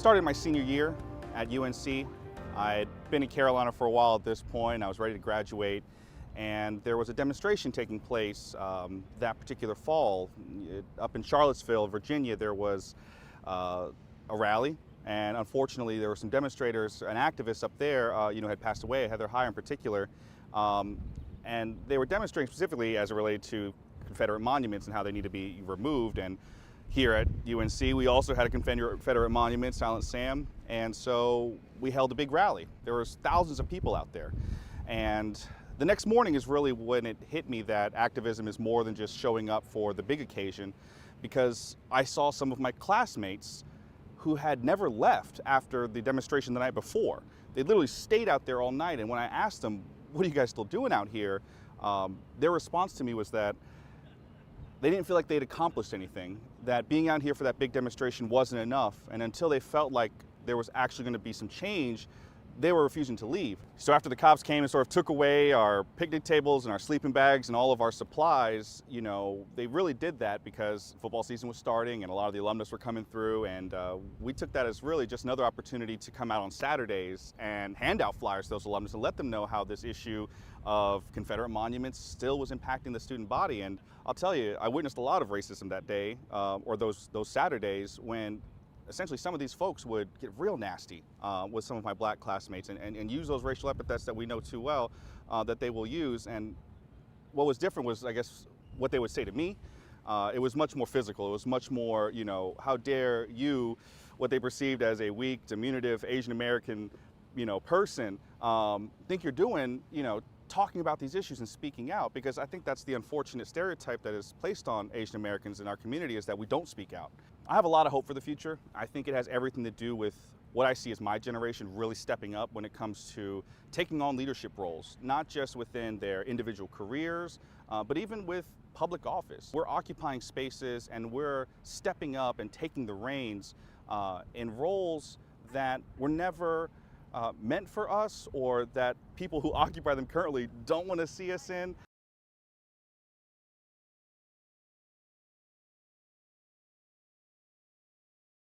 started my senior year at UNC. I had been in Carolina for a while at this point. I was ready to graduate, and there was a demonstration taking place that particular fall. Up in Charlottesville, Virginia, there was a rally, and unfortunately there were some demonstrators and activists up there had passed away, Heather Heyer in particular, and they were demonstrating specifically as it related to Confederate monuments and how they need to be removed. And here at UNC, we also had a Confederate monument, Silent Sam, and so we held a big rally. There was thousands of people out there. And the next morning is really when it hit me that activism is more than just showing up for the big occasion, because I saw some of my classmates who had never left after the demonstration the night before. They literally stayed out there all night, and when I asked them, "What are you guys still doing out here?" Their response to me was that they didn't feel like they'd accomplished anything, that being out here for that big demonstration wasn't enough, and until they felt like there was actually going to be some change, they were refusing to leave. So after the cops came and sort of took away our picnic tables and our sleeping bags and all of our supplies, they really did that because football season was starting and a lot of the alumnus were coming through, and we took that as really just another opportunity to come out on Saturdays and hand out flyers to those alumnus and let them know how this issue of Confederate monuments still was impacting the student body. And I'll tell you, I witnessed a lot of racism that day, or those Saturdays, when essentially some of these folks would get real nasty with some of my black classmates and use those racial epithets that we know too well that they will use. And what was different was, I guess, what they would say to me. It was much more physical. It was much more, how dare you, what they perceived as a weak, diminutive Asian American, person, think you're doing, talking about these issues and speaking out, because I think that's the unfortunate stereotype that is placed on Asian Americans in our community, is that we don't speak out. I have a lot of hope for the future. I think it has everything to do with what I see as my generation really stepping up when it comes to taking on leadership roles, not just within their individual careers, but even with public office. We're occupying spaces and we're stepping up and taking the reins in roles that were never meant for us, or that people who occupy them currently don't want to see us in.